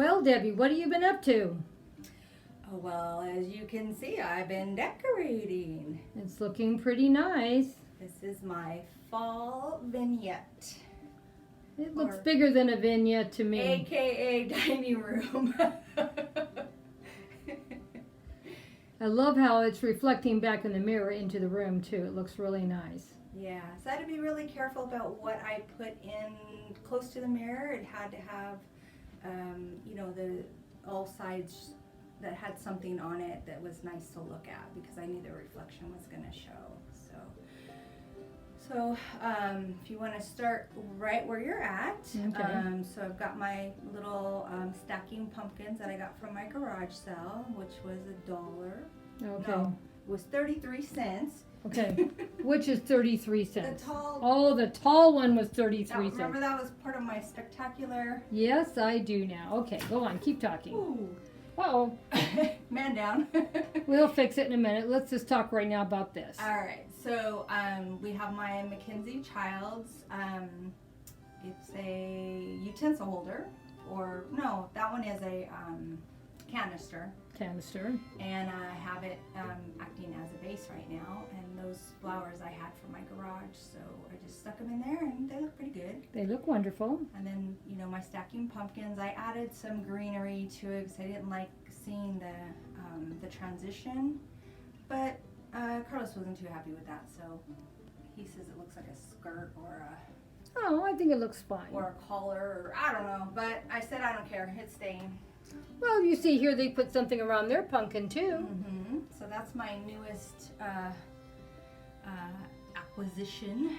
Well, Debbie, what have you been up to? Oh, well, as you can see, I've been decorating. It's looking pretty nice. This is my fall vignette. It looks bigger than a vignette to me. AKA dining room. I love how it's reflecting back in the mirror into the room too. It looks really nice. Yeah, so I had to be really careful about what I put in close to the mirror. It had to have, the all sides that had something on it that was nice to look at because I knew the reflection was going to show. So if you want to start right where you're at, okay. So I've got my little stacking pumpkins that I got from my garage sale, which was $1. Okay. No, it was 33 cents. Okay. Which is 33 cents. The tall. Oh, the tall one was 33 cents. Remember that was part of my spectacular. Yes, I do now. Okay, go on. Keep talking. Ooh. Uh-oh. Man down. We'll fix it in a minute. Let's just talk right now about this. All right. So we have my Mackenzie Childs. It's a utensil holder, or no, that one is a canister. Canister. And I have it acting as a base right now. And those flowers I had from my garage, so I just stuck them in there, and they look pretty good. They look wonderful. And then, my stacking pumpkins, I added some greenery to it because I didn't like seeing the transition. But Carlos wasn't too happy with that, so he says it looks like a skirt or Oh, I think it looks fine. a collar, or I don't know. But I said I don't care. It's staying. Well, you see here they put something around their pumpkin too. Mm-hmm. So that's my newest acquisition.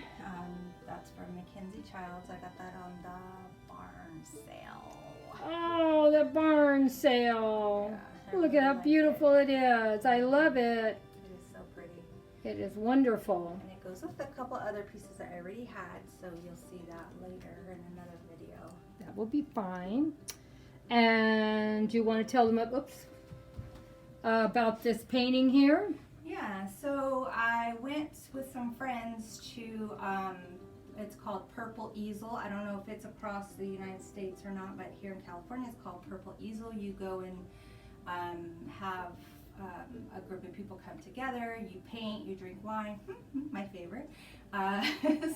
That's from Mackenzie Childs. I got that on the barn sale. Oh, the barn sale. Yeah, Look at how beautiful it is. I love it. It is so pretty. It is wonderful. And it goes with a couple other pieces that I already had, so you'll see that later in another video. That will be fine. And you want to tell them, about this painting here? Yeah, so I went with some friends to, it's called Purple Easel. I don't know if it's across the United States or not, but here in California it's called Purple Easel. You go and have a group of people come together, you paint, you drink wine, my favorite.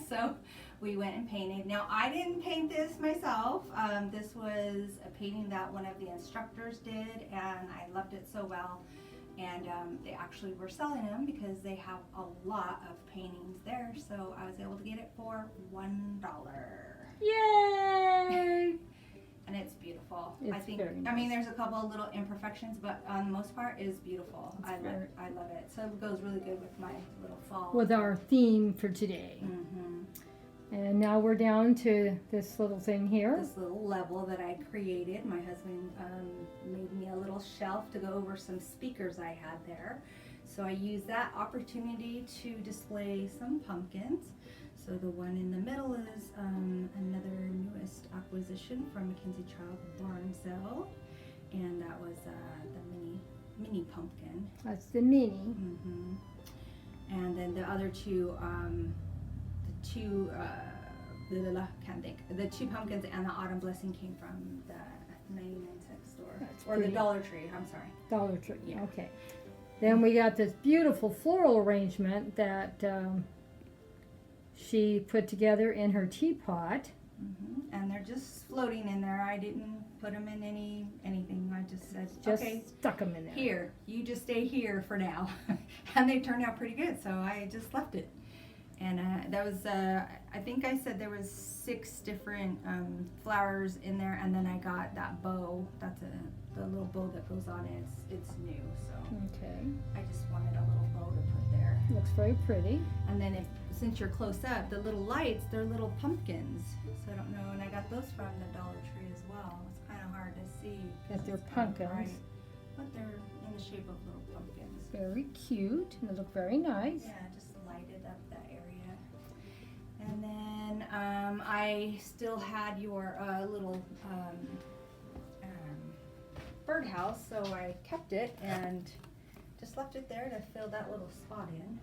So we went and painted. Now I didn't paint this myself. This was a painting that one of the instructors did, and I loved it so well. And they actually were selling them because they have a lot of paintings there. So I was able to get it for $1. Yay! And it's beautiful. It's I think. very nice. I mean, there's a couple of little imperfections, but on the most part, it is beautiful. I love it. So it goes really good with my little fall. With our theme for today. Mm-hmm. And now we're down to this little thing here. This little level that I created. My husband made me a little shelf to go over some speakers I had there. So I used that opportunity to display some pumpkins. So the one in the middle is another newest acquisition from Mackenzie Childs barn sale, and that was the mini pumpkin. That's the mini. Mm-hmm. And then the other two, can't think. The two pumpkins and the autumn blessing came from the 99-cent store. That's or pretty. the Dollar Tree, I'm sorry. Dollar Tree, Yeah. okay. Then we got this beautiful floral arrangement that she put together in her teapot. Mm-hmm. And they're just floating in there. I didn't put them in anything. I just said, Just okay, stuck them in there. here, you just stay here for now. And they turned out pretty good, so I just left it. And that was, I think I said there was 6 different flowers in there, and then I got that bow. That's the little bow that goes on it. It's new, so Okay. I just wanted a little bow to put there. Looks very pretty. And then since you're close up, the little lights, they're little pumpkins. So I don't know, and I got those from the Dollar Tree as well. It's kind of hard to see. That they're it's kind of pumpkins. bright, but they're in the shape of little pumpkins. Very cute. And they look very nice. Yeah, just lighted up that area. And then I still had your little birdhouse, so I kept it and just left it there to fill that little spot in.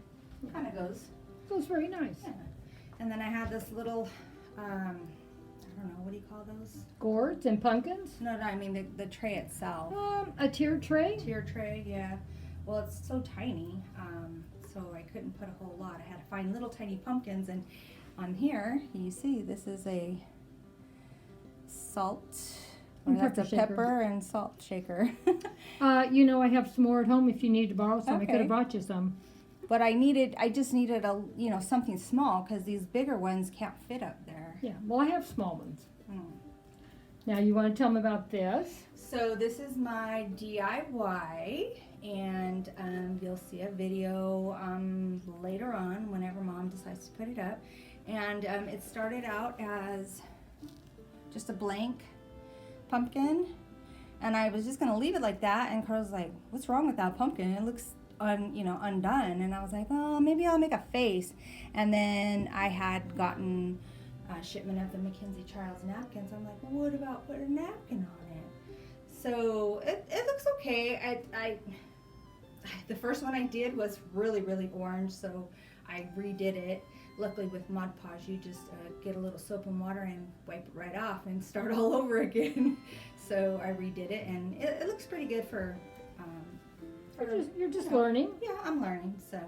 Kind of goes. Goes very nice. Yeah. And then I had this little, I I don't know, what do you call those? Gourds and pumpkins. No, I mean the tray itself. A tier tray. Tier tray, yeah. Well, it's so tiny, so I couldn't put a whole lot. I had to find little tiny pumpkins, and on here, you see, this is a salt, or that's a pepper and salt shaker. You know, I have some more at home if you need to borrow some. I could Okay. have brought you some. But I just needed something small, because these bigger ones can't fit up there. Yeah, well, I have small ones. Mm. Now, you want to tell me about this? So this is my DIY, and you'll see a video later on whenever Mom decides to put it up. And it started out as just a blank pumpkin, and I was just gonna leave it like that. And Carl's like, "What's wrong with that pumpkin? It looks undone." And I was like, "Oh, maybe I'll make a face." And then I had gotten a shipment of the Mackenzie Childs napkins. I'm like, "Well, what about putting a napkin on it?" So it looks okay. I the first one I did was really orange, so I redid it. Luckily with Mod Podge, you just get a little soap and water and wipe it right off and start all over again. So I redid it, and it looks pretty good for You're just learning. Yeah, I'm learning. So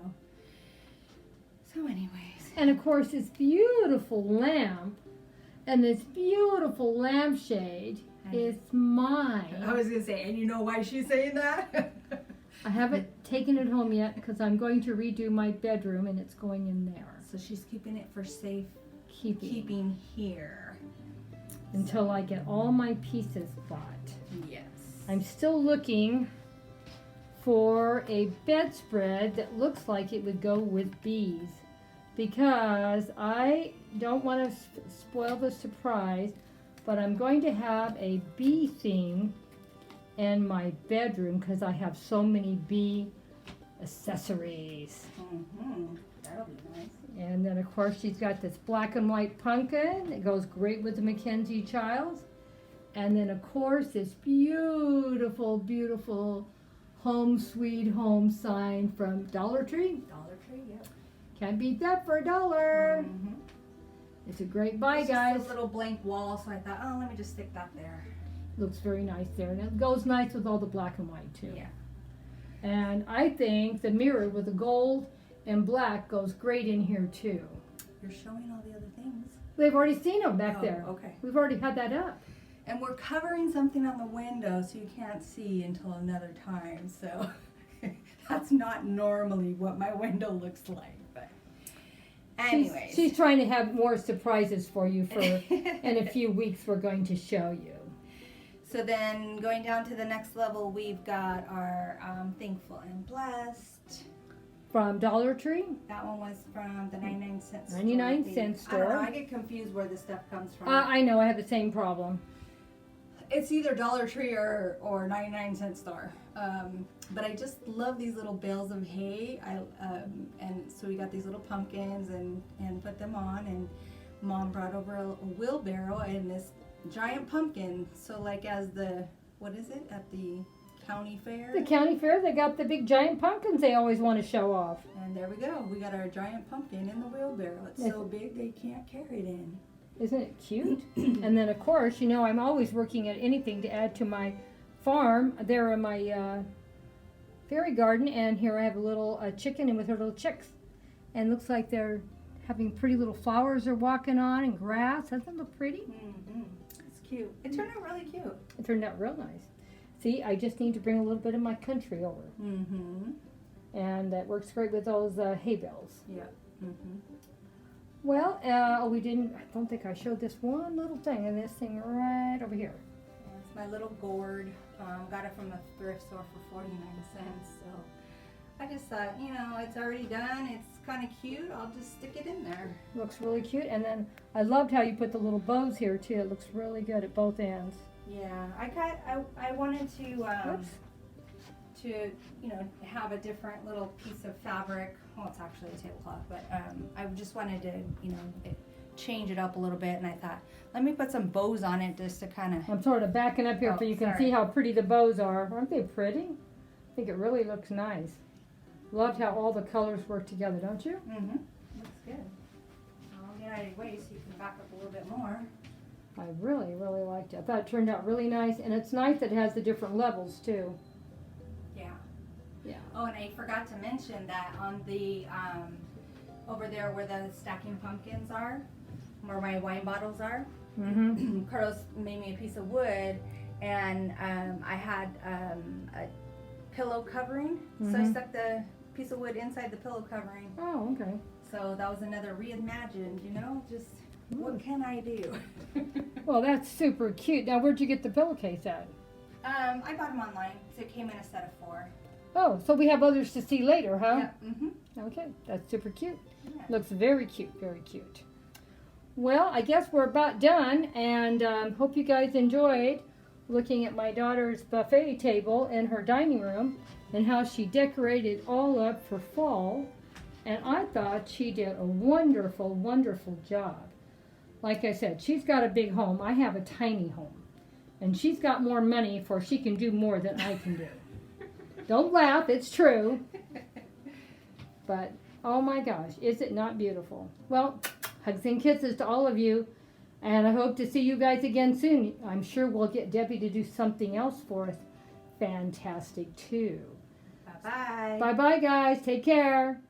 anyways. And of course, this beautiful lamp and this beautiful lampshade is mine. I was gonna say, and you know why she's saying that? I haven't taken it home yet because I'm going to redo my bedroom, and it's going in there. So she's keeping it for safe Keeping here until I get all my pieces bought. Yes. I'm still looking for a bedspread that looks like it would go with bees, because I don't want to spoil the surprise, but I'm going to have a bee theme in my bedroom because I have so many bee accessories. Mm-hmm. That'll be nice. And then, of course, she's got this black and white pumpkin. It goes great with the Mackenzie Childs. And then, of course, this beautiful, beautiful home sweet home sign from Dollar Tree. Dollar Tree, yep. Can't beat that for $1. Mm-hmm. It's a great buy, It's guys. just a little blank wall, so I thought, oh, let me just stick that there. Looks very nice there. And it goes nice with all the black and white, too. Yeah. And I think the mirror with the gold and black goes great in here, too. You're showing all the other things. They've already seen them back there. Okay. We've already had that up. And we're covering something on the window so you can't see until another time. So that's not normally what my window looks like. But anyways. She's trying to have more surprises for you for in a few weeks we're going to show you. So then going down to the next level, we've got our Thankful and Blessed. From Dollar Tree? That one was from the 99-cent store. 99-cent store. I don't know, I get confused where this stuff comes from. I know, I have the same problem. It's either Dollar Tree or 99-cent store. But I just love these little bales of hay. And so we got these little pumpkins and put them on. And Mom brought over a wheelbarrow and this giant pumpkin. So like as what is it, at the county fair? The county fair, they got the big giant pumpkins they always want to show off. And there we go. We got our giant pumpkin in the wheelbarrow. It's so big they can't carry it in. Isn't it cute? And then, of course, you know, I'm always working at anything to add to my farm. There in my fairy garden, and here I have a little chicken and with her little chicks. And looks like they're having pretty little flowers they're walking on and grass. Doesn't it look pretty? Mm-hmm. It's cute. It turned out really cute. It turned out real nice. See, I just need to bring a little bit of my country over. Mm-hmm. And that works great with those hay bales. Yeah. Mm-hmm. Well, I don't think I showed this one little thing, and this thing right over here. It's my little gourd. Got it from the thrift store for 49 cents. So I just thought, it's already done. It's kind of cute. I'll just stick it in there. Looks really cute. And then I loved how you put the little bows here too. It looks really good at both ends. Yeah, I wanted to have a different little piece of fabric. Well, it's actually a tablecloth, but I just wanted to, change it up a little bit. And I thought, let me put some bows on it just to kind of. I'm sort of backing up here so you can see how pretty the bows are. Aren't they pretty? I think it really looks nice. Loved how all the colors work together, don't you? Mm-hmm. Looks good. I'll get out of your way so you can back up a little bit more. I really, really liked it. I thought it turned out really nice, and it's nice that it has the different levels too. Yeah. Yeah. Oh, and I forgot to mention that on the over there where the stacking pumpkins are, where my wine bottles are, Mm-hmm. Carlos made me a piece of wood, and I had a pillow covering, so I Mhm. stuck the piece of wood inside the pillow covering. Oh, okay. So that was another reimagined, just what can I do? Well, that's super cute. Now, where'd you get the pillowcase at? I bought them online, so it came in a set of 4. Oh, so we have others to see later, huh? Yep. Mm-hmm. Okay, that's super cute. Yeah. Looks very cute, very cute. Well, I guess we're about done, and hope you guys enjoyed looking at my daughter's buffet table in her dining room and how she decorated all up for fall. And I thought she did a wonderful, wonderful job. Like I said, she's got a big home. I have a tiny home. And she's got more money for she can do more than I can do. Don't laugh, it's true. But, oh my gosh, is it not beautiful? Well, hugs and kisses to all of you. And I hope to see you guys again soon. I'm sure we'll get Debbie to do something else for us fantastic too. Bye-bye. Bye-bye, guys. Take care.